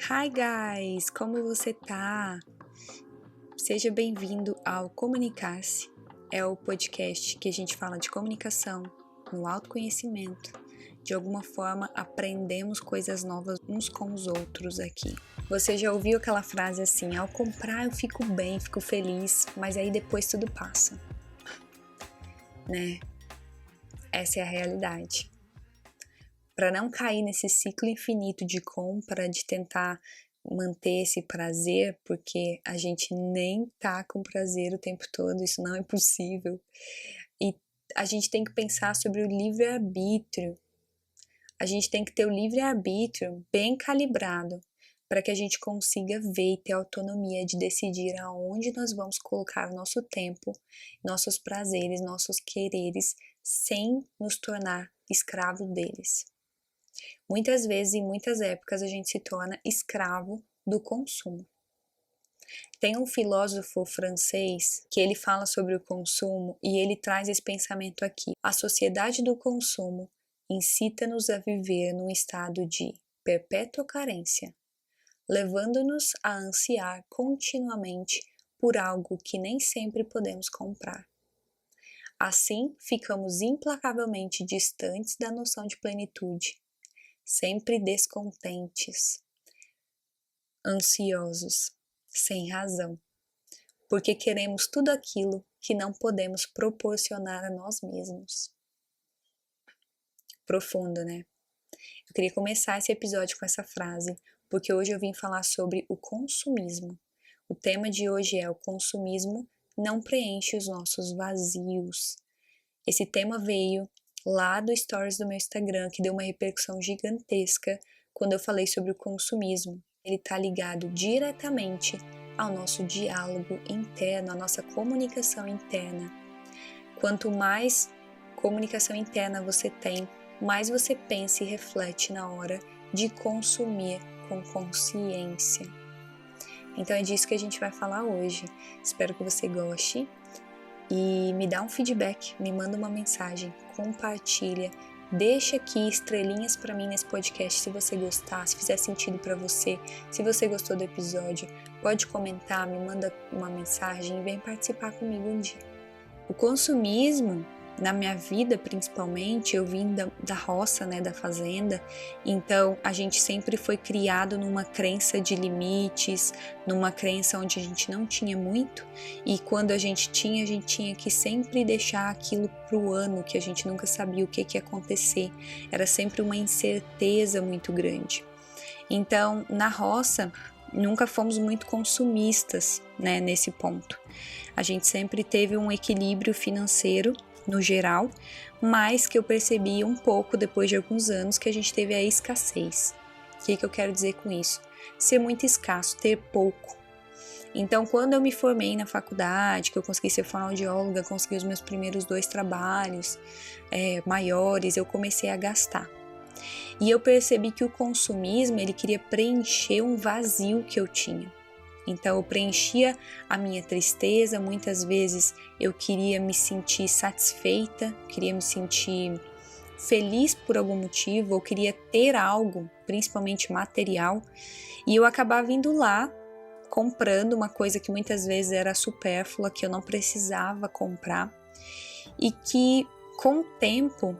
Hi guys, como você tá? Seja bem-vindo ao Comunicar-se. É o podcast que a gente fala de comunicação, no autoconhecimento. De alguma forma, aprendemos coisas novas uns com os outros aqui. Você já ouviu aquela frase assim: ao comprar eu fico bem, fico feliz, mas aí depois tudo passa, né? Essa é a realidade. Para não cair nesse ciclo infinito de compra, de tentar manter esse prazer, porque a gente nem tá com prazer o tempo todo, isso não é possível. E a gente tem que pensar sobre o livre-arbítrio. A gente tem que ter o livre-arbítrio bem calibrado para que a gente consiga ver e ter autonomia de decidir aonde nós vamos colocar o nosso tempo, nossos prazeres, nossos quereres, sem nos tornar escravo deles. Muitas vezes, em muitas épocas, a gente se torna escravo do consumo. Tem um filósofo francês que ele fala sobre o consumo e ele traz esse pensamento aqui. A sociedade do consumo incita-nos a viver num estado de perpétua carência, levando-nos a ansiar continuamente por algo que nem sempre podemos comprar. Assim, ficamos implacavelmente distantes da noção de plenitude, sempre descontentes, ansiosos, sem razão, porque queremos tudo aquilo que não podemos proporcionar a nós mesmos. Profundo, né? Eu queria começar esse episódio com essa frase, porque hoje eu vim falar sobre o consumismo. O tema de hoje é: o consumismo não preenche os nossos vazios. Esse tema veio lá do stories do meu Instagram, que deu uma repercussão gigantesca quando eu falei sobre o consumismo. Ele está ligado diretamente ao nosso diálogo interno, à nossa comunicação interna. Quanto mais comunicação interna você tem, mais você pensa e reflete na hora de consumir com consciência. Então é disso que a gente vai falar hoje. Espero que você goste. E me dá um feedback, me manda uma mensagem, compartilha, deixa aqui estrelinhas para mim nesse podcast se você gostar, se fizer sentido para você, se você gostou do episódio, pode comentar, me manda uma mensagem e vem participar comigo um dia. O consumismo, na minha vida principalmente, eu vim da roça, né, da fazenda, então a gente sempre foi criado numa crença de limites, numa crença onde a gente não tinha muito, e quando a gente tinha que sempre deixar aquilo pro ano, que a gente nunca sabia o que ia acontecer, era sempre uma incerteza muito grande. Então, na roça, nunca fomos muito consumistas, né, nesse ponto. A gente sempre teve um equilíbrio financeiro, no geral, mas que eu percebi um pouco depois de alguns anos que a gente teve a escassez. O que eu quero dizer com isso? Ser muito escasso, ter pouco. Então, quando eu me formei na faculdade, que eu consegui ser fonoaudióloga, consegui os meus primeiros 2 trabalhos maiores, eu comecei a gastar. E eu percebi que o consumismo, ele queria preencher um vazio que eu tinha. Então eu preenchia a minha tristeza, muitas vezes eu queria me sentir satisfeita, queria me sentir feliz por algum motivo, ou queria ter algo, principalmente material, e eu acabava indo lá, comprando uma coisa que muitas vezes era supérflua, que eu não precisava comprar, e que com o tempo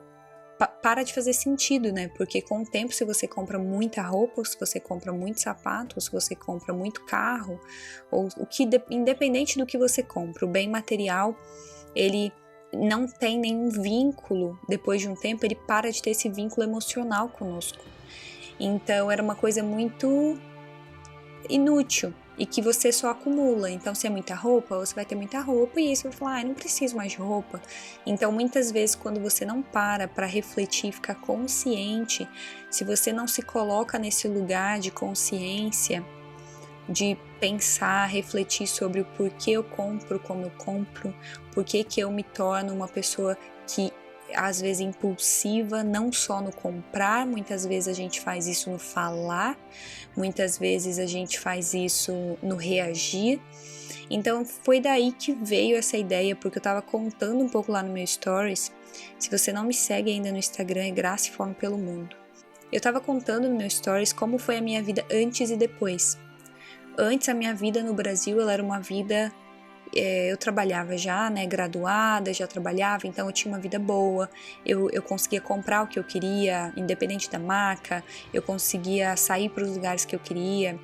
para de fazer sentido, né? Porque com o tempo, se você compra muita roupa, se você compra muito sapato, se você compra muito carro, ou o que, independente do que você compra, o bem material, ele não tem nenhum vínculo. Depois de um tempo, ele para de ter esse vínculo emocional conosco. Então, era uma coisa muito inútil e que você só acumula. Então, se é muita roupa, você vai ter muita roupa e aí você vai falar, não preciso mais de roupa. Então, muitas vezes, quando você não para refletir, ficar consciente, se você não se coloca nesse lugar de consciência, de pensar, refletir sobre o porquê eu compro como eu compro, porquê que eu me torno uma pessoa que às vezes impulsiva, não só no comprar, muitas vezes a gente faz isso no falar, muitas vezes a gente faz isso no reagir. Então foi daí que veio essa ideia, porque eu estava contando um pouco lá no meu stories. Se você não me segue ainda no Instagram, é Graça e Fome pelo Mundo. Eu estava contando no meu stories como foi a minha vida antes e depois. Antes, a minha vida no Brasil, ela era uma vida... eu trabalhava já, né, graduada, já trabalhava, então eu tinha uma vida boa, eu conseguia comprar o que eu queria, independente da marca, eu conseguia sair para os lugares que eu queria.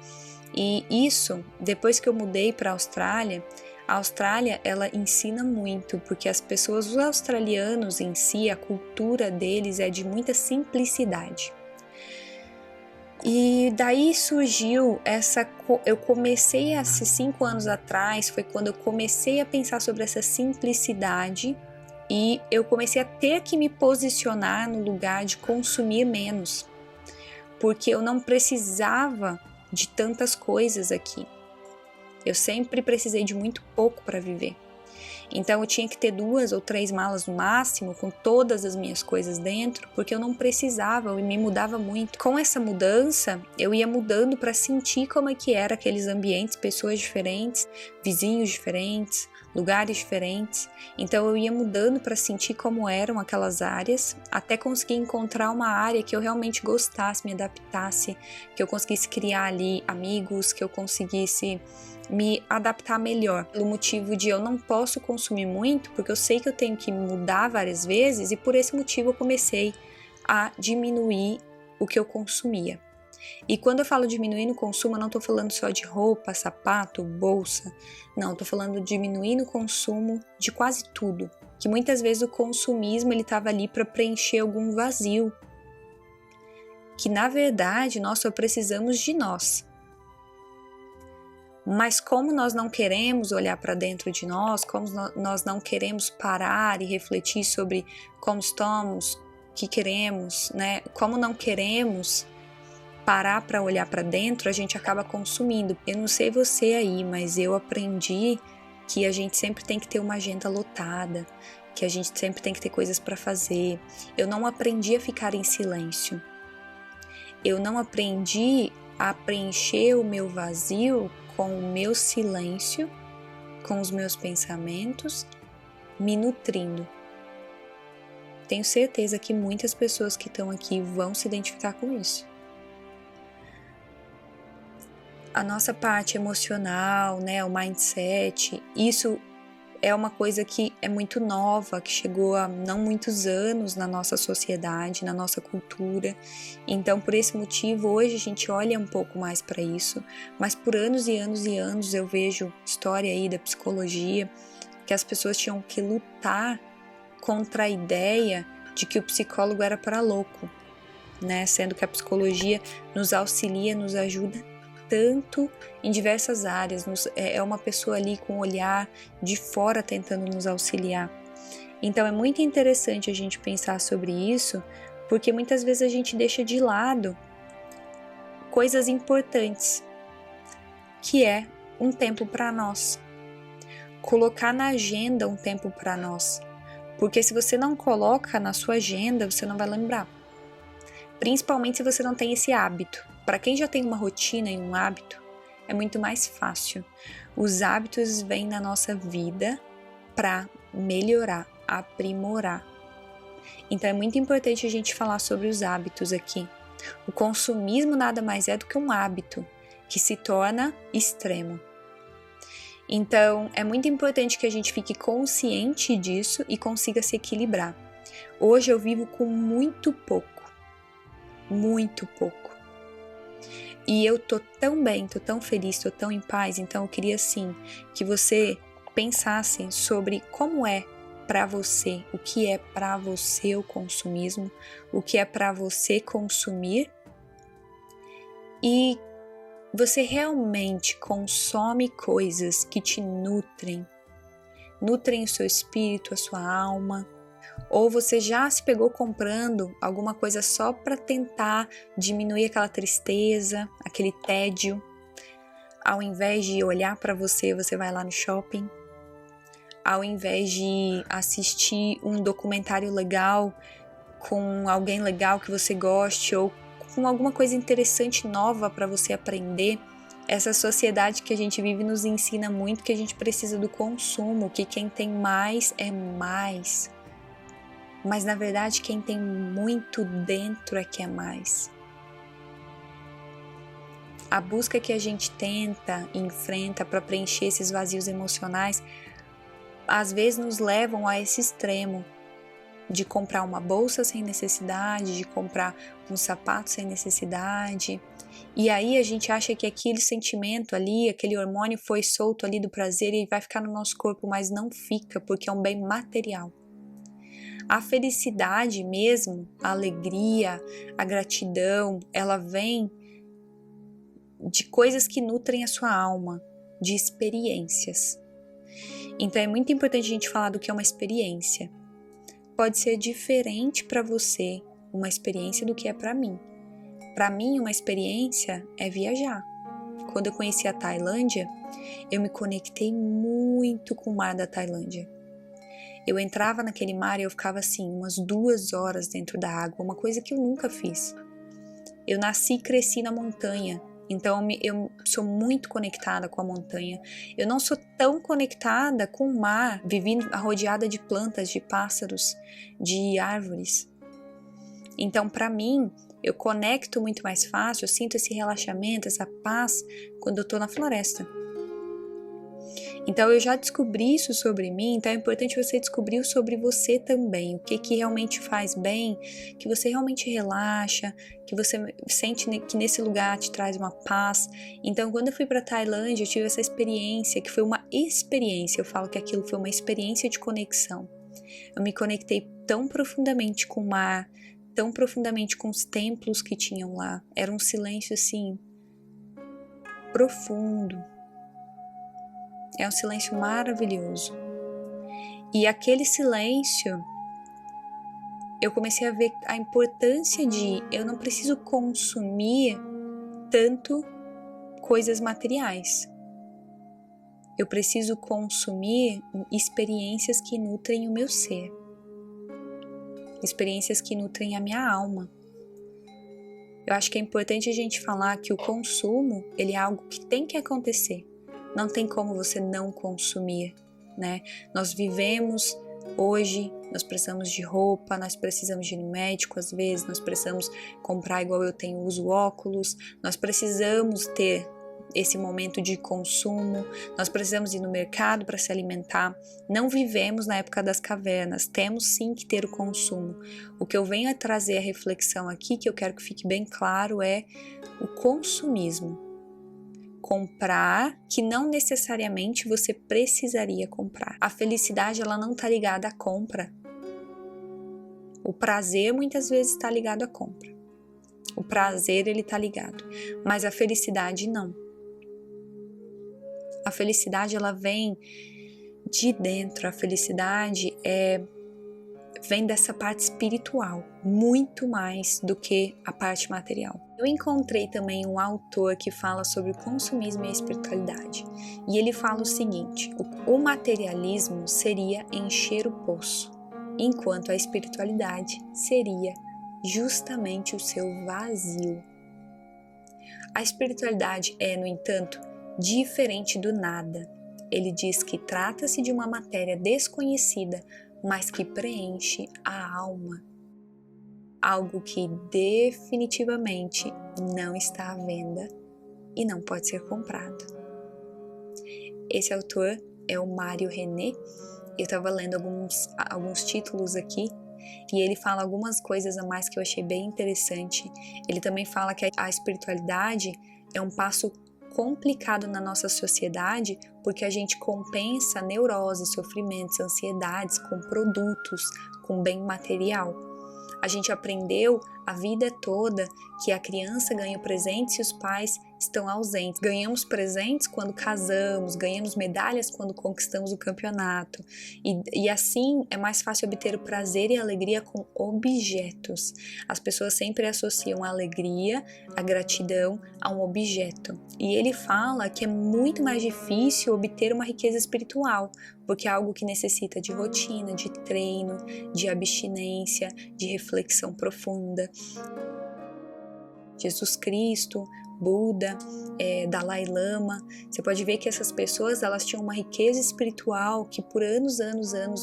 E isso, depois que eu mudei para a Austrália, ela ensina muito, porque as pessoas, os australianos em si, a cultura deles é de muita simplicidade. E daí surgiu eu comecei esses 5 anos atrás, foi quando eu comecei a pensar sobre essa simplicidade e eu comecei a ter que me posicionar no lugar de consumir menos, porque eu não precisava de tantas coisas aqui. Eu sempre precisei de muito pouco para viver. Então eu tinha que ter 2 ou 3 malas no máximo, com todas as minhas coisas dentro, porque eu não precisava, eu me mudava muito. Com essa mudança, eu ia mudando para sentir como é que era aqueles ambientes, pessoas diferentes, vizinhos diferentes, lugares diferentes. Então eu ia mudando para sentir como eram aquelas áreas, até conseguir encontrar uma área que eu realmente gostasse, me adaptasse, que eu conseguisse criar ali amigos, que eu conseguisse me adaptar melhor, pelo motivo de eu não posso consumir muito, porque eu sei que eu tenho que mudar várias vezes e por esse motivo eu comecei a diminuir o que eu consumia. E quando eu falo diminuir no consumo, eu não estou falando só de roupa, sapato, bolsa, não, estou falando de diminuir no consumo de quase tudo, que muitas vezes o consumismo ele estava ali para preencher algum vazio, que na verdade nós só precisamos de nós. Mas como nós não queremos olhar para dentro de nós, como nós não queremos parar e refletir sobre como estamos, o que queremos, né? Como não queremos parar para olhar para dentro, a gente acaba consumindo. Eu não sei você aí, mas eu aprendi que a gente sempre tem que ter uma agenda lotada, que a gente sempre tem que ter coisas para fazer. Eu não aprendi a ficar em silêncio. Eu não aprendi a preencher o meu vazio com o meu silêncio, com os meus pensamentos, me nutrindo. Tenho certeza que muitas pessoas que estão aqui vão se identificar com isso. A nossa parte emocional, né, o mindset, isso é uma coisa que é muito nova, que chegou há não muitos anos na nossa sociedade, na nossa cultura. Então, por esse motivo, hoje a gente olha um pouco mais para isso, mas por anos e anos e anos eu vejo história aí da psicologia, que as pessoas tinham que lutar contra a ideia de que o psicólogo era para louco, né? Sendo que a psicologia nos auxilia, nos ajuda tanto em diversas áreas, é uma pessoa ali com o olhar de fora tentando nos auxiliar. Então é muito interessante a gente pensar sobre isso, porque muitas vezes a gente deixa de lado coisas importantes, que é um tempo para nós. Colocar na agenda um tempo para nós, porque se você não coloca na sua agenda, você não vai lembrar. Principalmente se você não tem esse hábito. Para quem já tem uma rotina e um hábito, é muito mais fácil. Os hábitos vêm na nossa vida para melhorar, aprimorar. Então é muito importante a gente falar sobre os hábitos aqui. O consumismo nada mais é do que um hábito que se torna extremo. Então é muito importante que a gente fique consciente disso e consiga se equilibrar. Hoje eu vivo com muito pouco. Muito pouco. E eu tô tão bem, tô tão feliz, tô tão em paz, então eu queria sim que você pensasse sobre como é para você, o que é para você o consumismo, o que é para você consumir e você realmente consome coisas que te nutrem o seu espírito, a sua alma. Ou você já se pegou comprando alguma coisa só para tentar diminuir aquela tristeza, aquele tédio. Ao invés de olhar para você, você vai lá no shopping. Ao invés de assistir um documentário legal com alguém legal que você goste ou com alguma coisa interessante nova para você aprender. Essa sociedade que a gente vive nos ensina muito que a gente precisa do consumo, que quem tem mais é mais. Mas na verdade quem tem muito dentro é que é mais. A busca que a gente tenta e enfrenta para preencher esses vazios emocionais, às vezes nos levam a esse extremo de comprar uma bolsa sem necessidade, de comprar um sapato sem necessidade. E aí a gente acha que aquele sentimento ali, aquele hormônio foi solto ali do prazer e vai ficar no nosso corpo, mas não fica, porque é um bem material. A felicidade mesmo, a alegria, a gratidão, ela vem de coisas que nutrem a sua alma, de experiências. Então é muito importante a gente falar do que é uma experiência. Pode ser diferente para você uma experiência do que é para mim. Para mim, uma experiência é viajar. Quando eu conheci a Tailândia, eu me conectei muito com o mar da Tailândia. Eu entrava naquele mar e eu ficava assim, umas 2 horas dentro da água, uma coisa que eu nunca fiz. Eu nasci e cresci na montanha, então eu sou muito conectada com a montanha. Eu não sou tão conectada com o mar, vivi rodeada de plantas, de pássaros, de árvores. Então, para mim, eu conecto muito mais fácil, eu sinto esse relaxamento, essa paz quando eu estou na floresta. Então, eu já descobri isso sobre mim, então é importante você descobrir sobre você também, o que realmente faz bem, que você realmente relaxa, que você sente que nesse lugar te traz uma paz. Então, quando eu fui para Tailândia, eu tive essa experiência, que foi uma experiência, eu falo que aquilo foi uma experiência de conexão. Eu me conectei tão profundamente com o mar, tão profundamente com os templos que tinham lá. Era um silêncio assim, profundo. É um silêncio maravilhoso. E aquele silêncio, eu comecei a ver a importância de eu não preciso consumir tanto coisas materiais. Eu preciso consumir experiências que nutrem o meu ser. Experiências que nutrem a minha alma. Eu acho que é importante a gente falar que o consumo, ele é algo que tem que acontecer. Não tem como você não consumir, né? Nós vivemos hoje, nós precisamos de roupa, nós precisamos de ir no médico às vezes, nós precisamos comprar igual eu tenho, uso óculos, nós precisamos ter esse momento de consumo, nós precisamos ir no mercado para se alimentar. Não vivemos na época das cavernas, temos sim que ter o consumo. O que eu venho a trazer a reflexão aqui, que eu quero que fique bem claro, é o consumismo. Comprar que não necessariamente você precisaria comprar. A felicidade, ela não está ligada à compra. O prazer muitas vezes está ligado à compra. O prazer, ele está ligado, mas a felicidade não. A felicidade, ela vem de dentro, a felicidade vem dessa parte espiritual, muito mais do que a parte material. Eu encontrei também um autor que fala sobre o consumismo e a espiritualidade, e ele fala o seguinte: o materialismo seria encher o poço, enquanto a espiritualidade seria justamente o seu vazio. A espiritualidade é, no entanto, diferente do nada. Ele diz que trata-se de uma matéria desconhecida, mas que preenche a alma. Algo que definitivamente não está à venda e não pode ser comprado. Esse autor é o Mário René. Eu estava lendo alguns títulos aqui e ele fala algumas coisas a mais que eu achei bem interessante. Ele também fala que a espiritualidade é um passo complicado na nossa sociedade porque a gente compensa neuroses, sofrimentos, ansiedades com produtos, com bem material. A gente aprendeu a vida toda que a criança ganha presentes se os pais estão ausentes. Ganhamos presentes quando casamos, ganhamos medalhas quando conquistamos o campeonato. E assim é mais fácil obter o prazer e a alegria com objetos. As pessoas sempre associam a alegria, a gratidão a um objeto. E ele fala que é muito mais difícil obter uma riqueza espiritual, porque é algo que necessita de rotina, de treino, de abstinência, de reflexão profunda. Jesus Cristo, Buda, Dalai Lama, você pode ver que essas pessoas, elas tinham uma riqueza espiritual que por anos,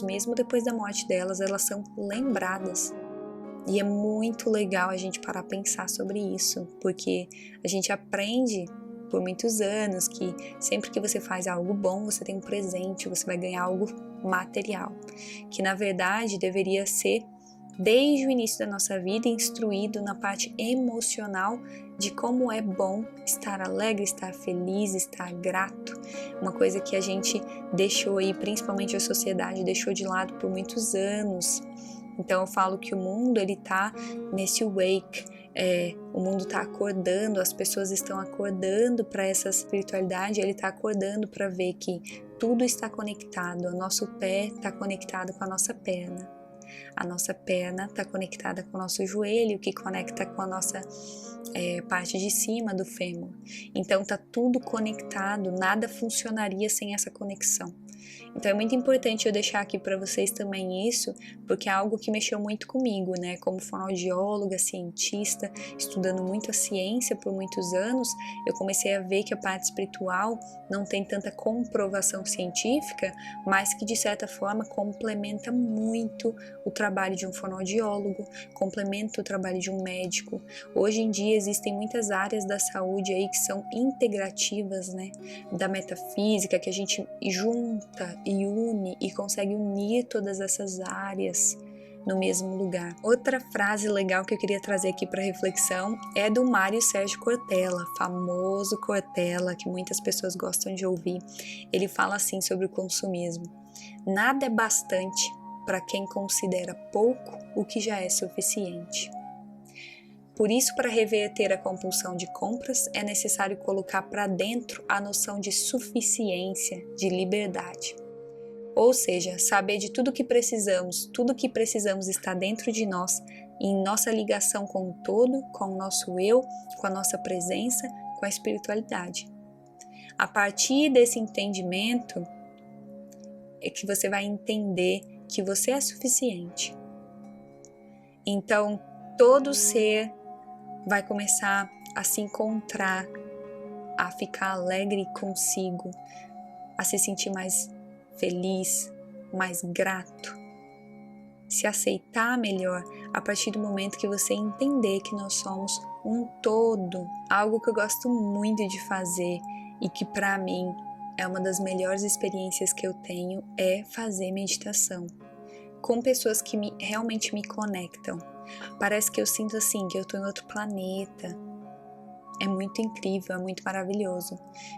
mesmo depois da morte delas, elas são lembradas. E é muito legal a gente parar a pensar sobre isso, porque a gente aprende por muitos anos que sempre que você faz algo bom, você tem um presente, você vai ganhar algo material, que na verdade deveria ser desde o início da nossa vida instruído na parte emocional de como é bom estar alegre, estar feliz, estar grato, uma coisa que a gente deixou aí, principalmente a sociedade deixou de lado por muitos anos. Então eu falo que o mundo ele tá nesse wake, o mundo tá acordando, as pessoas estão acordando para essa espiritualidade, ele tá acordando para ver que tudo está conectado, o nosso pé está conectado com a nossa perna. A nossa perna está conectada com o nosso joelho, que conecta com a nossa parte de cima do fêmur. Então está tudo conectado, nada funcionaria sem essa conexão. Então é muito importante eu deixar aqui para vocês também isso, porque é algo que mexeu muito comigo, né? Como fonoaudióloga, cientista, estudando muito a ciência por muitos anos, eu comecei a ver que a parte espiritual não tem tanta comprovação científica, mas que de certa forma complementa muito o trabalho de um fonoaudiólogo, complementa o trabalho de um médico. Hoje em dia existem muitas áreas da saúde aí que são integrativas, né? Da metafísica, que a gente junta e une e consegue unir todas essas áreas no mesmo lugar. Outra frase legal que eu queria trazer aqui para reflexão é do Mário Sérgio Cortella, famoso Cortella, que muitas pessoas gostam de ouvir. Ele fala assim sobre o consumismo: nada é bastante para quem considera pouco o que já é suficiente. Por isso, para reverter a compulsão de compras, é necessário colocar para dentro a noção de suficiência, de liberdade. Ou seja, saber de tudo que precisamos está dentro de nós, em nossa ligação com o todo, com o nosso eu, com a nossa presença, com a espiritualidade. A partir desse entendimento é que você vai entender que você é suficiente. Então, todo ser vai começar a se encontrar, a ficar alegre consigo, a se sentir mais feliz, mais grato, se aceitar melhor a partir do momento que você entender que nós somos um todo. Algo que eu gosto muito de fazer e que para mim é uma das melhores experiências que eu tenho é fazer meditação com pessoas que realmente me conectam. Parece que eu sinto assim, que eu estou em outro planeta. É muito incrível, é muito maravilhoso.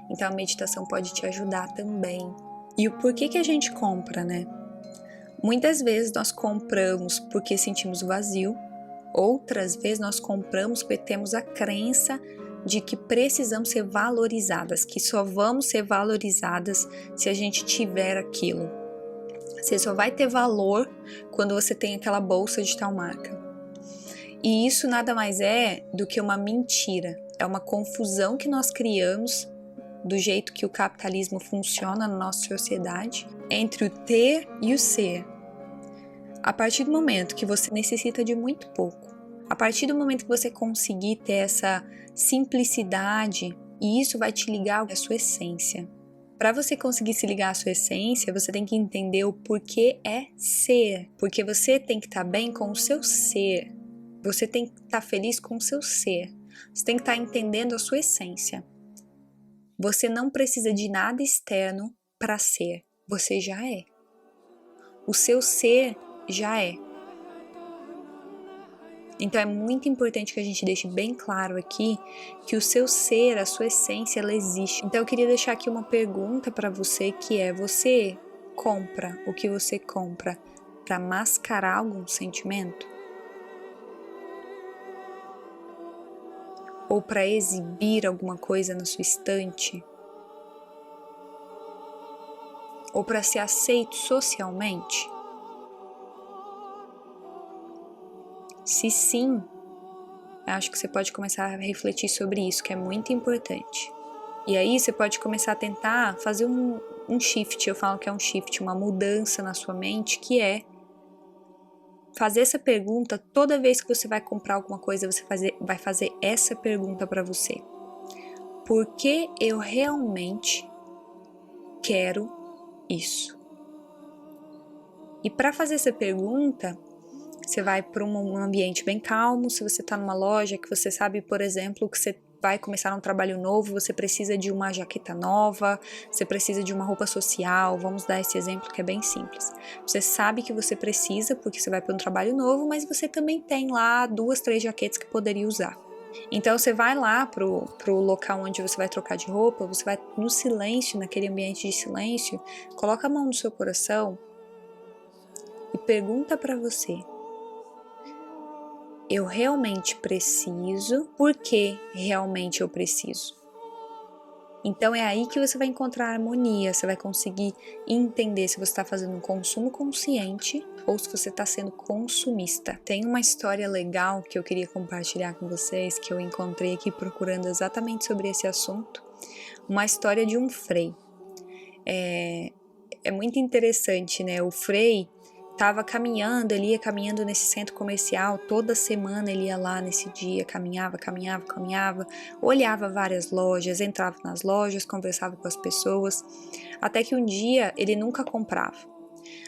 Então a meditação pode te ajudar também. E o porquê que a gente compra, né? Muitas vezes nós compramos porque sentimos vazio, outras vezes nós compramos porque temos a crença de que precisamos ser valorizadas, que só vamos ser valorizadas se a gente tiver aquilo. Você só vai ter valor quando você tem aquela bolsa de tal marca. E isso nada mais é do que uma mentira, é uma confusão que nós criamos do jeito que o capitalismo funciona na nossa sociedade, entre o ter e o ser. A partir do momento que você necessita de muito pouco, a partir do momento que você conseguir ter essa simplicidade, e isso vai te ligar à sua essência. Para você conseguir se ligar à sua essência, você tem que entender o porquê é ser, porque você tem que estar bem com o seu ser, você tem que estar feliz com o seu ser, você tem que estar entendendo a sua essência. Você não precisa de nada externo para ser, você já é. O seu ser já é. Então é muito importante que a gente deixe bem claro aqui que o seu ser, a sua essência, ela existe. Então eu queria deixar aqui uma pergunta para você que é: você compra o que você compra para mascarar algum sentimento? Ou para exibir alguma coisa na sua estante? Ou para ser aceito socialmente? Se sim, eu acho que você pode começar a refletir sobre isso, que é muito importante. E aí você pode começar a tentar fazer um shift, eu falo que é um shift, uma mudança na sua mente, que é fazer essa pergunta toda vez que você vai comprar alguma coisa, você vai fazer essa pergunta para você. Por que eu realmente quero isso? E para fazer essa pergunta, Você vai para um ambiente bem calmo. Se você está numa loja que você sabe, por exemplo, que você vai começar um trabalho novo, você precisa de uma jaqueta nova, você precisa de uma roupa social. Vamos dar esse exemplo que é bem simples. Você sabe que você precisa porque você vai para um trabalho novo, mas você também tem lá 2, 3 jaquetas que poderia usar. Então você vai lá pro local onde você vai trocar de roupa, você vai no silêncio, naquele ambiente de silêncio, coloca a mão no seu coração e pergunta para você: eu realmente preciso? Por que realmente eu preciso? Então é aí que você vai encontrar a harmonia, você vai conseguir entender se você está fazendo um consumo consciente ou se você está sendo consumista. Tem uma história legal que eu queria compartilhar com vocês, que eu encontrei aqui procurando exatamente sobre esse assunto. Uma história de um Frei. É muito interessante, né? O Frei estava caminhando, ele ia caminhando nesse centro comercial, toda semana ele ia lá nesse dia, caminhava, olhava várias lojas, entrava nas lojas, conversava com as pessoas, até que um dia ele nunca comprava.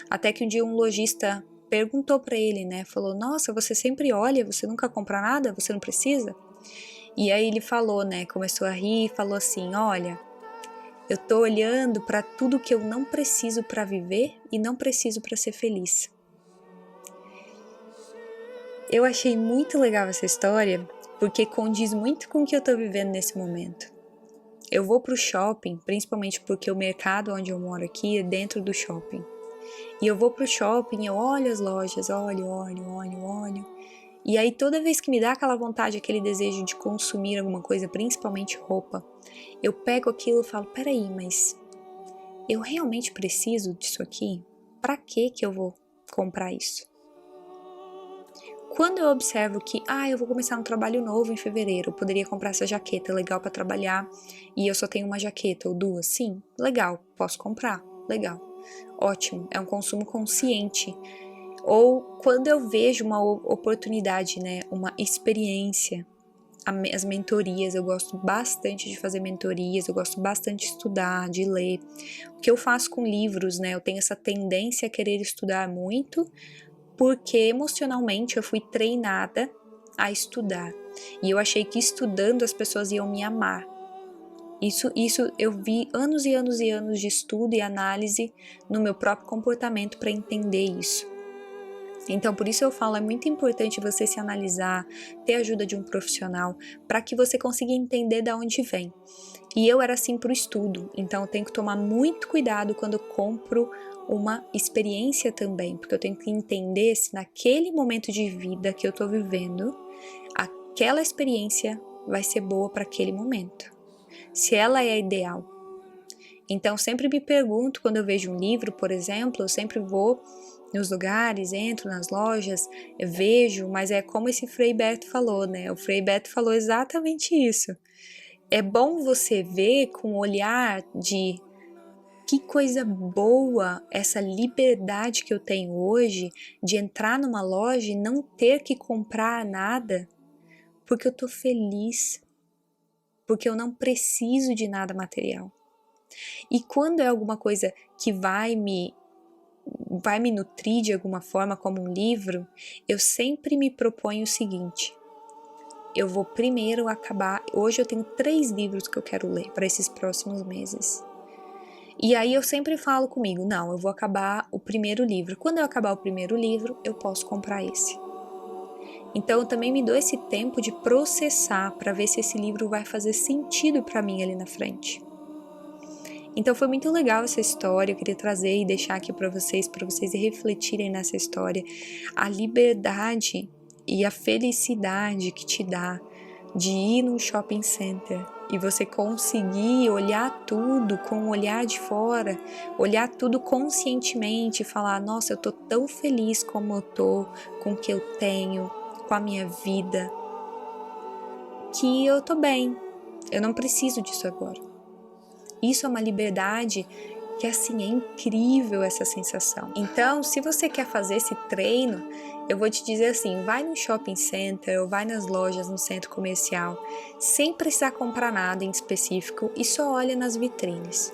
Até que um dia um lojista perguntou para ele, né? Falou: "Nossa, você sempre olha, você nunca compra nada? Você não precisa?" E aí ele falou, né? Começou a rir e falou assim: "Olha, eu tô olhando para tudo que eu não preciso para viver e não preciso para ser feliz." Eu achei muito legal essa história porque condiz muito com o que eu tô vivendo nesse momento. Eu vou pro shopping, principalmente porque o mercado onde eu moro aqui é dentro do shopping. E eu vou pro shopping, eu olho as lojas, olho. E aí toda vez que me dá aquela vontade, aquele desejo de consumir alguma coisa, principalmente roupa, eu pego aquilo e falo: "Peraí, mas eu realmente preciso disso aqui? Pra que eu vou comprar isso?" Quando eu observo que, eu vou começar um trabalho novo em fevereiro, eu poderia comprar essa jaqueta legal para trabalhar e eu só tenho uma jaqueta ou 2, sim, legal, posso comprar, legal, ótimo, é um consumo consciente. Ou quando eu vejo uma oportunidade, né, uma experiência, as mentorias, eu gosto bastante de fazer mentorias, eu gosto bastante de estudar, de ler. O que eu faço com livros, né, eu tenho essa tendência a querer estudar muito, porque emocionalmente eu fui treinada a estudar. E eu achei que estudando as pessoas iam me amar. Isso eu vi anos e anos e anos de estudo e análise no meu próprio comportamento para entender isso. Então, por isso eu falo, é muito importante você se analisar, ter a ajuda de um profissional, para que você consiga entender de onde vem. E eu era assim para o estudo, então eu tenho que tomar muito cuidado quando eu compro uma experiência também, porque eu tenho que entender se naquele momento de vida que eu estou vivendo, aquela experiência vai ser boa para aquele momento, se ela é a ideal. Então, sempre me pergunto, quando eu vejo um livro, por exemplo, eu sempre vou nos lugares, entro nas lojas, vejo, mas é como esse Frei Beto falou, né? O Frei Beto falou exatamente isso. É bom você ver com o olhar de que coisa boa essa liberdade que eu tenho hoje de entrar numa loja e não ter que comprar nada, porque eu tô feliz, porque eu não preciso de nada material. E quando é alguma coisa que vai me nutrir de alguma forma, como um livro, eu sempre me proponho o seguinte: eu vou primeiro acabar. Hoje eu tenho 3 livros que eu quero ler para esses próximos meses. E aí eu sempre falo comigo: não, eu vou acabar o primeiro livro. Quando eu acabar o primeiro livro, eu posso comprar esse. Então eu também me dou esse tempo de processar para ver se esse livro vai fazer sentido para mim ali na frente. Então foi muito legal essa história, eu queria trazer e deixar aqui para vocês refletirem nessa história. A liberdade e a felicidade que te dá de ir num shopping center e você conseguir olhar tudo com o olhar de fora, olhar tudo conscientemente e falar: nossa, eu tô tão feliz como eu tô, com o que eu tenho, com a minha vida, que eu tô bem, eu não preciso disso agora. Isso é uma liberdade que, assim, é incrível essa sensação. Então, se você quer fazer esse treino, eu vou te dizer assim, vai no shopping center ou vai nas lojas no centro comercial, sem precisar comprar nada em específico e só olha nas vitrines.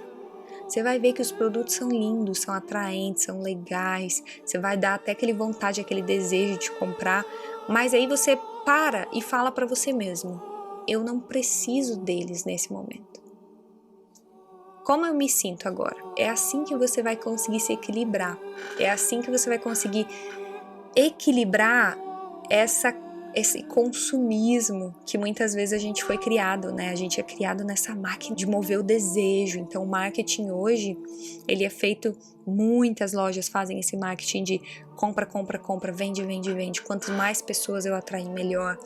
você vai ver que os produtos são lindos, são atraentes, são legais, você vai dar até aquele vontade, aquele desejo de comprar, mas aí você para e fala para você mesmo: eu não preciso deles nesse momento. Como eu me sinto agora? É assim que você vai conseguir se equilibrar. É assim que você vai conseguir equilibrar esse consumismo que muitas vezes a gente foi criado, né? A gente é criado nessa máquina de mover o desejo. Então, o marketing hoje, ele é feito, muitas lojas fazem esse marketing de compra, compra, compra, vende, vende, vende. Quanto mais pessoas eu atrair, melhor.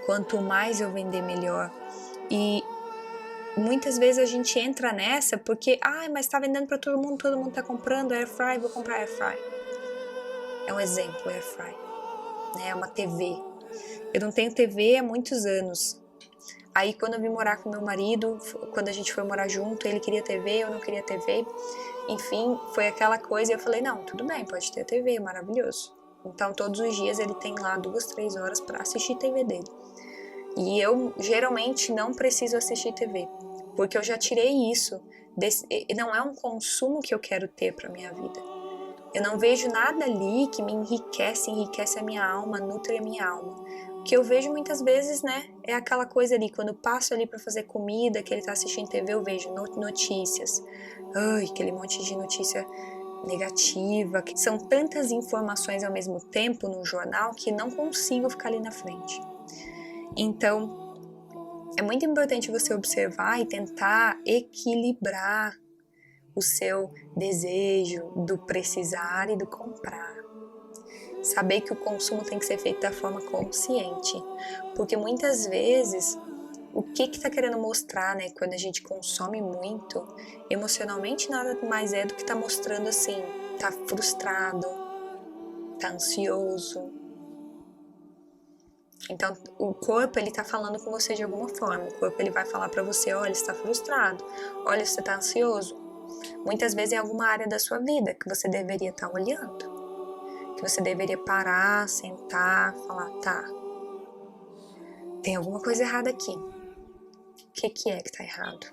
Quanto mais eu vender, melhor. E muitas vezes a gente entra nessa porque, mas tá vendendo para todo mundo tá comprando air fry, vou comprar air fry. É um exemplo, air fry, né? É uma TV. Eu não tenho TV há muitos anos. Aí quando eu vim morar com meu marido, quando a gente foi morar junto, ele queria TV, eu não queria TV. Enfim, foi aquela coisa e eu falei, não, tudo bem, pode ter TV, maravilhoso. Então todos os dias ele tem lá 2, 3 horas para assistir TV dele. E eu geralmente não preciso assistir TV, porque eu já tirei isso. Não é um consumo que eu quero ter para minha vida. Eu não vejo nada ali que me enriquece a minha alma, nutre a minha alma. O que eu vejo muitas vezes, né, é aquela coisa ali, quando eu passo ali para fazer comida, que ele tá assistindo TV, eu vejo notícias. Aquele monte de notícia negativa, que são tantas informações ao mesmo tempo no jornal que não consigo ficar ali na frente. Então, é muito importante você observar e tentar equilibrar o seu desejo do precisar e do comprar. Saber que o consumo tem que ser feito da forma consciente, porque muitas vezes o que está querendo mostrar, né, quando a gente consome muito, emocionalmente nada mais é do que está mostrando assim, tá frustrado, tá ansioso. Então, o corpo, ele tá falando com você de alguma forma. O corpo, ele vai falar para você, olha, você tá frustrado, olha, você tá ansioso. Muitas vezes é alguma área da sua vida que você deveria estar olhando. Que você deveria parar, sentar, falar, tá, tem alguma coisa errada aqui. O que é que tá errado?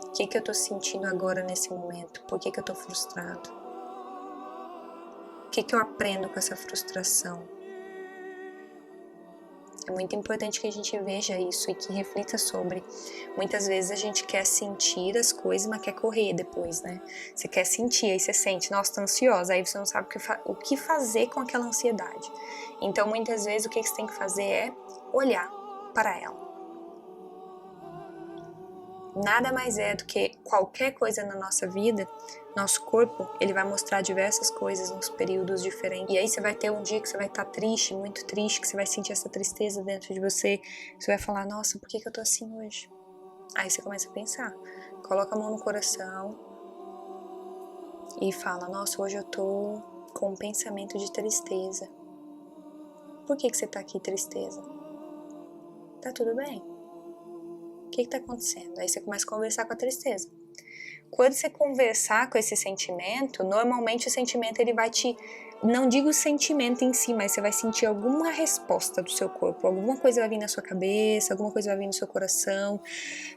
O que eu tô sentindo agora nesse momento? Por que eu tô frustrado? O que eu aprendo com essa frustração? É muito importante que a gente veja isso e que reflita sobre. Muitas vezes a gente quer sentir as coisas, mas quer correr depois, né? Você quer sentir, aí você sente, nossa, tô ansiosa, aí você não sabe o que fazer com aquela ansiedade. Então, muitas vezes, o que você tem que fazer é olhar para ela. Nada mais é do que qualquer coisa na nossa vida, nosso corpo, ele vai mostrar diversas coisas nos períodos diferentes. E aí você vai ter um dia que você vai estar triste, muito triste, que você vai sentir essa tristeza dentro de você. Você vai falar, nossa, por que eu tô assim hoje? Aí você começa a pensar. Coloca a mão no coração e fala, nossa, hoje eu tô com um pensamento de tristeza. Por que você tá aqui, tristeza? Tá tudo bem? O que está acontecendo? Aí você começa a conversar com a tristeza. Quando você conversar com esse sentimento, normalmente o sentimento ele vai te... Não digo o sentimento em si, mas você vai sentir alguma resposta do seu corpo. Alguma coisa vai vir na sua cabeça, alguma coisa vai vir no seu coração.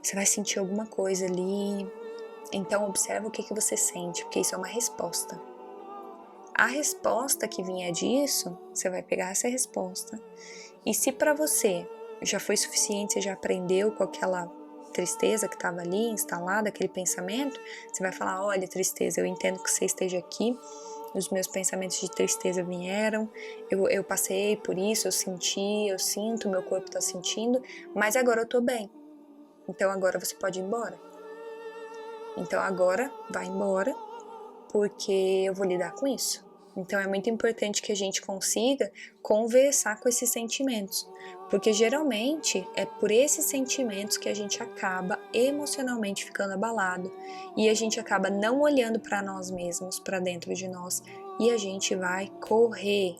Você vai sentir alguma coisa ali. Então observa o que você sente, porque isso é uma resposta. A resposta que vier disso, você vai pegar essa resposta. E se para você já foi suficiente, você já aprendeu com aquela tristeza que estava ali instalada, aquele pensamento, você vai falar, olha, tristeza, eu entendo que você esteja aqui, os meus pensamentos de tristeza vieram, eu passei por isso, eu senti, eu sinto, meu corpo está sentindo, mas agora eu tô bem, então agora você pode ir embora. Então agora vai embora, porque eu vou lidar com isso. Então é muito importante que a gente consiga conversar com esses sentimentos, porque geralmente é por esses sentimentos que a gente acaba emocionalmente ficando abalado e a gente acaba não olhando para nós mesmos, para dentro de nós, e a gente vai correr.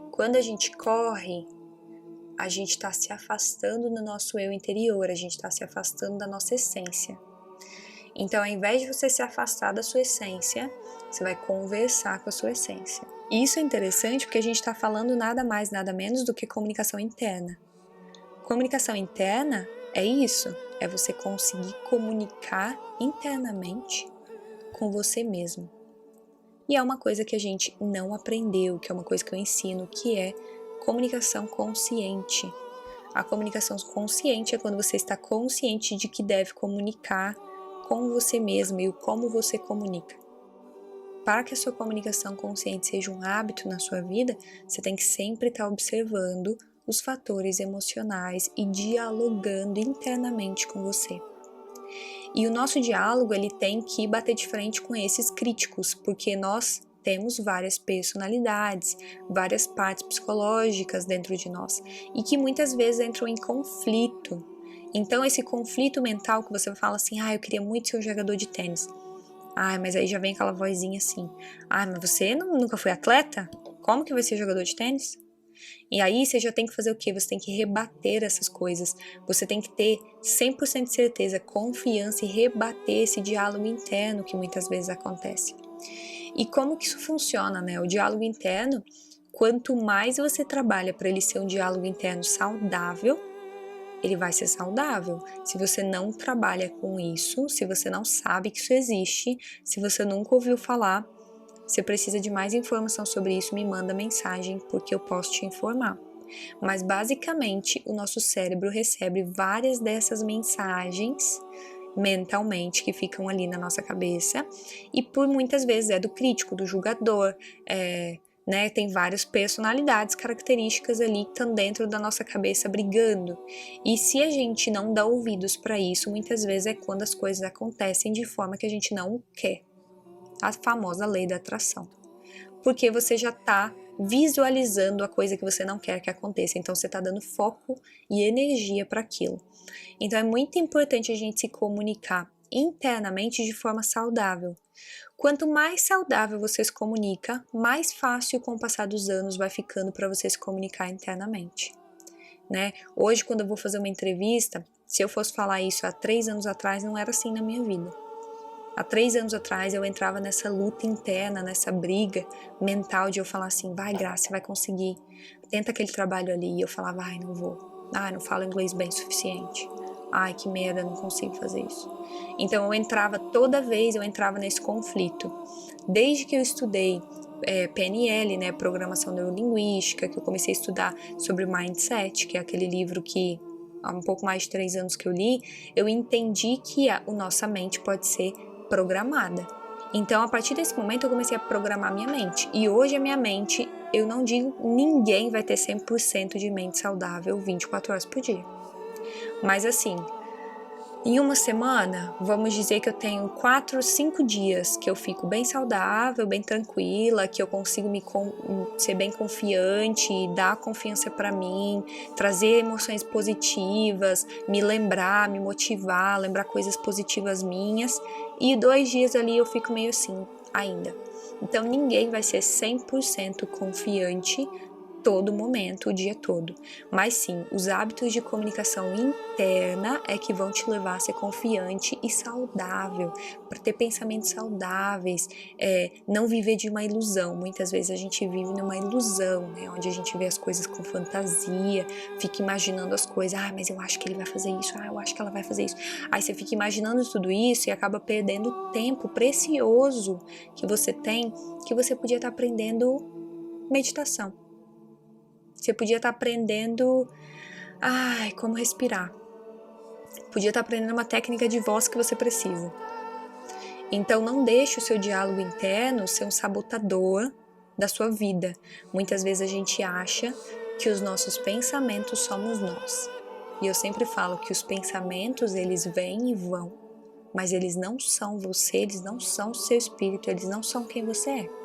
Quando a gente corre, a gente está se afastando do nosso eu interior, a gente está se afastando da nossa essência. Então, ao invés de você se afastar da sua essência, você vai conversar com a sua essência. E isso é interessante porque a gente está falando nada mais, nada menos do que comunicação interna. Comunicação interna é isso, é você conseguir comunicar internamente com você mesmo. E é uma coisa que a gente não aprendeu, que é uma coisa que eu ensino, que é comunicação consciente. A comunicação consciente é quando você está consciente de que deve comunicar com você mesmo e o como você comunica. Para que a sua comunicação consciente seja um hábito na sua vida, você tem que sempre estar observando os fatores emocionais e dialogando internamente com você. E o nosso diálogo, ele tem que bater de frente com esses críticos, porque nós temos várias personalidades, várias partes psicológicas dentro de nós, e que muitas vezes entram em conflito. Então, esse conflito mental que você fala assim, eu queria muito ser um jogador de tênis. Mas aí já vem aquela vozinha assim, mas você nunca foi atleta? Como que vai ser jogador de tênis? E aí você já tem que fazer o quê? Você tem que rebater essas coisas. Você tem que ter 100% de certeza, confiança e rebater esse diálogo interno que muitas vezes acontece. E como que isso funciona, né? O diálogo interno, quanto mais você trabalha para ele ser um diálogo interno saudável, ele vai ser saudável. Se você não trabalha com isso, se você não sabe que isso existe, se você nunca ouviu falar, você precisa de mais informação sobre isso, me manda mensagem, porque eu posso te informar. Mas basicamente, o nosso cérebro recebe várias dessas mensagens mentalmente que ficam ali na nossa cabeça, e por muitas vezes é do crítico, do julgador, tem várias personalidades, características ali que estão dentro da nossa cabeça brigando. E se a gente não dá ouvidos para isso, muitas vezes é quando as coisas acontecem de forma que a gente não quer. A famosa lei da atração. Porque você já está visualizando a coisa que você não quer que aconteça. Então você está dando foco e energia para aquilo. Então é muito importante a gente se comunicar internamente de forma saudável. Quanto mais saudável você se comunica, mais fácil com o passar dos anos vai ficando para você se comunicar internamente. Né? Hoje, quando eu vou fazer uma entrevista, se eu fosse falar isso há 3 anos atrás, não era assim na minha vida. Há 3 anos atrás eu entrava nessa luta interna, nessa briga mental de eu falar assim, vai Graça, você vai conseguir, tenta aquele trabalho ali, e eu falava, não vou, não falo inglês bem o suficiente, que merda, não consigo fazer isso. Então toda vez eu entrava nesse conflito, desde que eu estudei PNL, né, Programação Neurolinguística, que eu comecei a estudar sobre Mindset, que é aquele livro que há um pouco mais de 3 anos que eu li, eu entendi que a nossa mente pode ser programada. Então, a partir desse momento, eu comecei a programar minha mente. E hoje a minha mente, eu não digo ninguém vai ter 100% de mente saudável 24 horas por dia. Mas assim, em uma semana, vamos dizer que eu tenho 4 ou 5 dias que eu fico bem saudável, bem tranquila, que eu consigo ser bem confiante, dar confiança para mim, trazer emoções positivas, me lembrar, me motivar, lembrar coisas positivas minhas. E 2 dias ali eu fico meio assim ainda. Então ninguém vai ser 100% confiante todo momento, o dia todo. Mas sim, os hábitos de comunicação interna é que vão te levar a ser confiante e saudável, para ter pensamentos saudáveis, não viver de uma ilusão. Muitas vezes a gente vive numa ilusão, né? Onde a gente vê as coisas com fantasia, fica imaginando as coisas, mas eu acho que ele vai fazer isso, eu acho que ela vai fazer isso. Aí você fica imaginando tudo isso e acaba perdendo tempo precioso que você tem, que você podia estar aprendendo meditação. Você podia estar aprendendo como respirar. Podia estar aprendendo uma técnica de voz que você precisa. Então não deixe o seu diálogo interno ser um sabotador da sua vida. Muitas vezes a gente acha que os nossos pensamentos somos nós. E eu sempre falo que os pensamentos, eles vêm e vão. Mas eles não são você, eles não são o seu espírito, eles não são quem você é.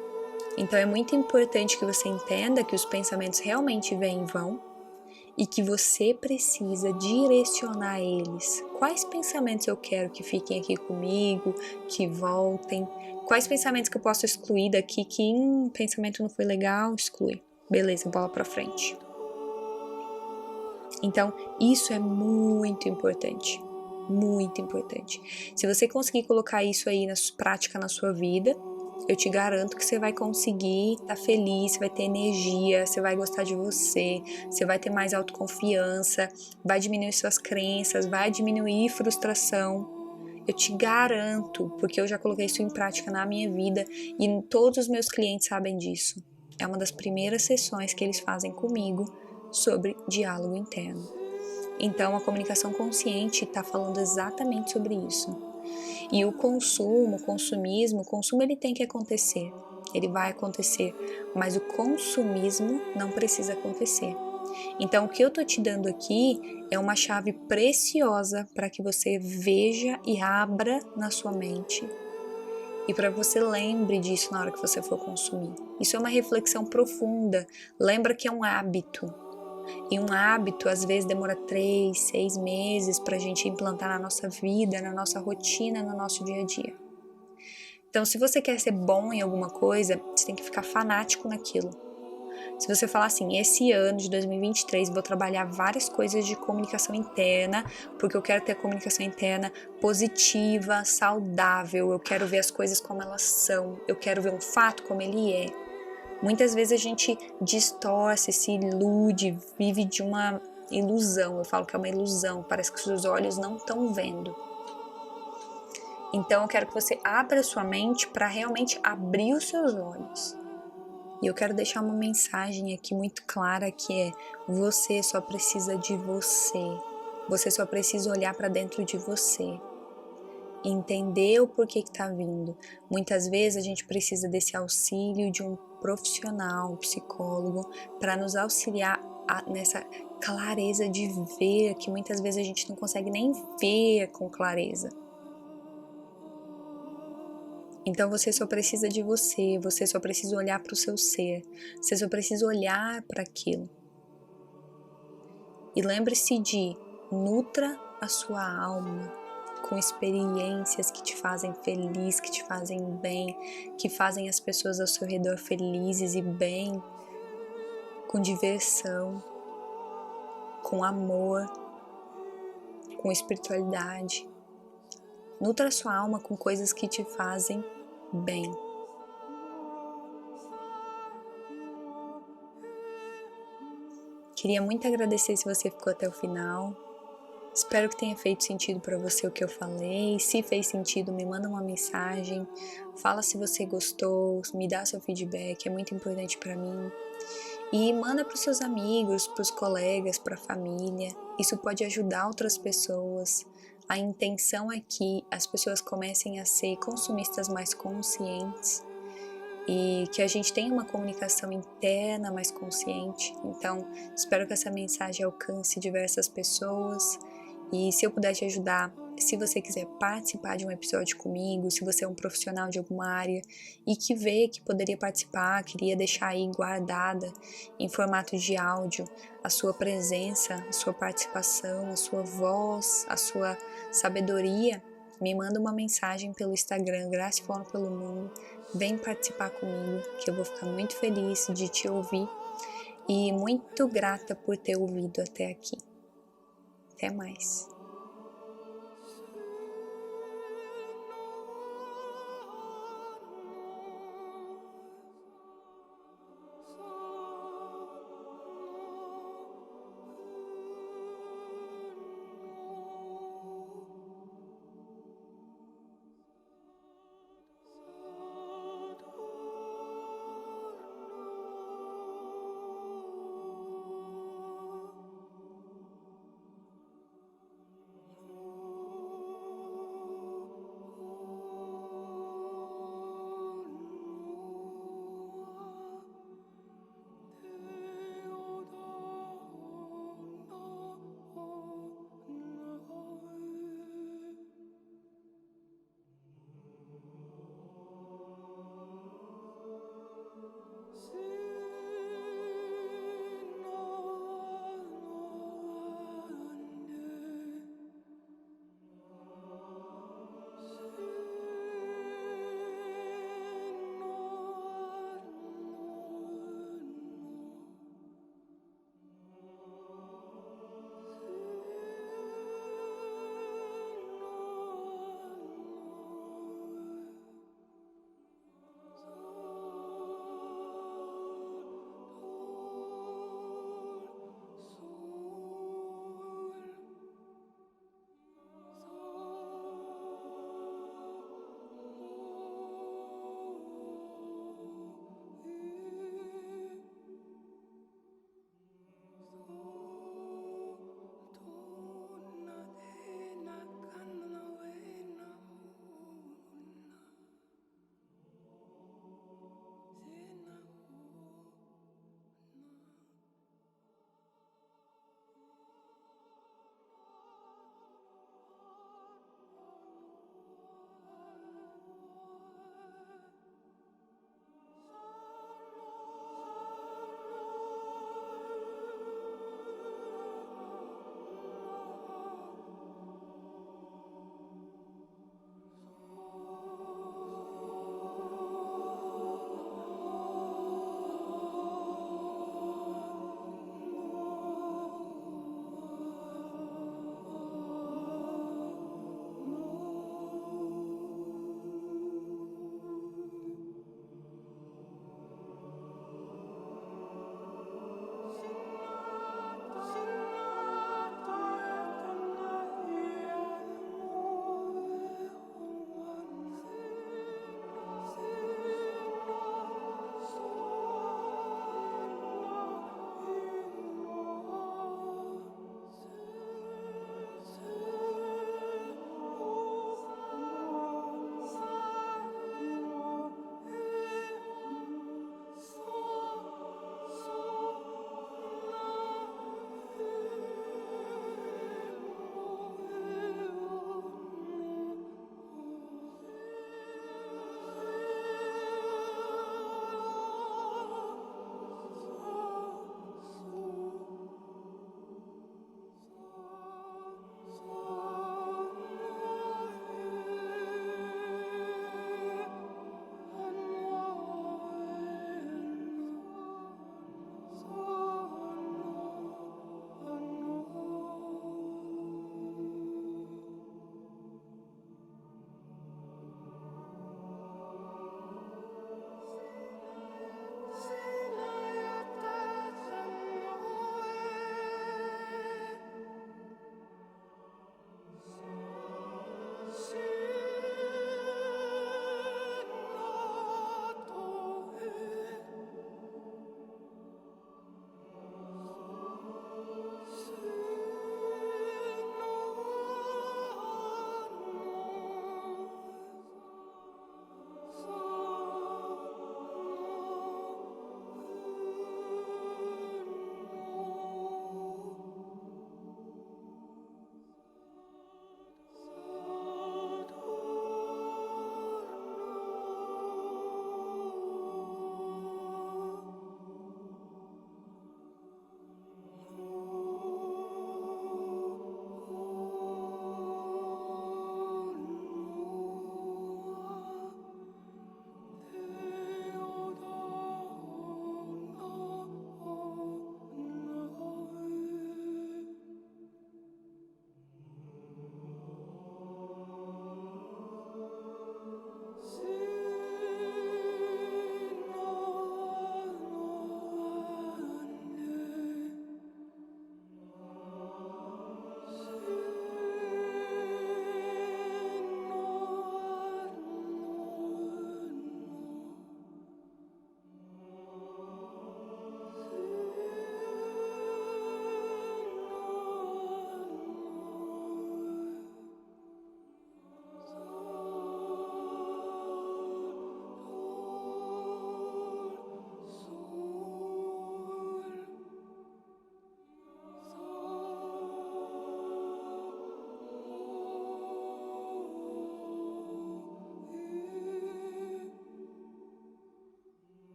Então é muito importante que você entenda que os pensamentos realmente vêm e vão e que você precisa direcionar eles. Quais pensamentos eu quero que fiquem aqui comigo, que voltem? Quais pensamentos que eu posso excluir daqui que pensamento não foi legal, exclui. Beleza, bola pra frente. Então isso é muito importante. Muito importante. Se você conseguir colocar isso aí na prática na sua vida, eu te garanto que você vai conseguir estar feliz, você vai ter energia, você vai gostar de você, você vai ter mais autoconfiança, vai diminuir suas crenças, vai diminuir frustração Eu te garanto, porque eu já coloquei isso em prática na minha vida e todos os meus clientes sabem disso. É uma das primeiras sessões que eles fazem comigo sobre diálogo interno. Então, a comunicação consciente está falando exatamente sobre isso. E o consumo, o consumo ele tem que acontecer, ele vai acontecer, mas o consumismo não precisa acontecer. Então, o que eu tô te dando aqui é uma chave preciosa para que você veja e abra na sua mente e para que você lembre disso na hora que você for consumir. Isso é uma reflexão profunda. Lembra que é um hábito. E um hábito, às vezes, demora 3, 6 meses para a gente implantar na nossa vida, na nossa rotina, no nosso dia a dia. Então, se você quer ser bom em alguma coisa, você tem que ficar fanático naquilo. Se você falar assim, esse ano de 2023 vou trabalhar várias coisas de comunicação interna, porque eu quero ter comunicação interna positiva, saudável, eu quero ver as coisas como elas são, eu quero ver um fato como ele é. Muitas vezes a gente distorce, se ilude, vive de uma ilusão. Eu falo que é uma ilusão, parece que os seus olhos não estão vendo. Então eu quero que você abra sua mente para realmente abrir os seus olhos. E eu quero deixar uma mensagem aqui muito clara que é: você só precisa de você. Você só precisa olhar para dentro de você. Entender o porquê que tá vindo. Muitas vezes a gente precisa desse auxílio de um profissional, um psicólogo, para nos auxiliar nessa clareza de ver, que muitas vezes a gente não consegue nem ver com clareza. Então você só precisa de você só precisa olhar para o seu ser, você só precisa olhar para aquilo. E lembre-se de nutra a sua alma com experiências que te fazem feliz, que te fazem bem, que fazem as pessoas ao seu redor felizes e bem, com diversão, com amor, com espiritualidade. Nutra a sua alma com coisas que te fazem bem. Queria muito agradecer se você ficou até o final. Espero que tenha feito sentido para você o que eu falei. Se fez sentido, me manda uma mensagem. Fala se você gostou, me dá seu feedback, é muito importante para mim. E manda para os seus amigos, para os colegas, para a família. Isso pode ajudar outras pessoas. A intenção é que as pessoas comecem a ser consumistas mais conscientes e que a gente tenha uma comunicação interna mais consciente. Então, espero que essa mensagem alcance diversas pessoas. E se eu puder te ajudar, se você quiser participar de um episódio comigo, se você é um profissional de alguma área e que vê que poderia participar, queria deixar aí guardada em formato de áudio a sua presença, a sua participação, a sua voz, a sua sabedoria, me manda uma mensagem pelo Instagram, Grace Fono pelo Mundo. Vem participar comigo, que eu vou ficar muito feliz de te ouvir e muito grata por ter ouvido até aqui. Até mais.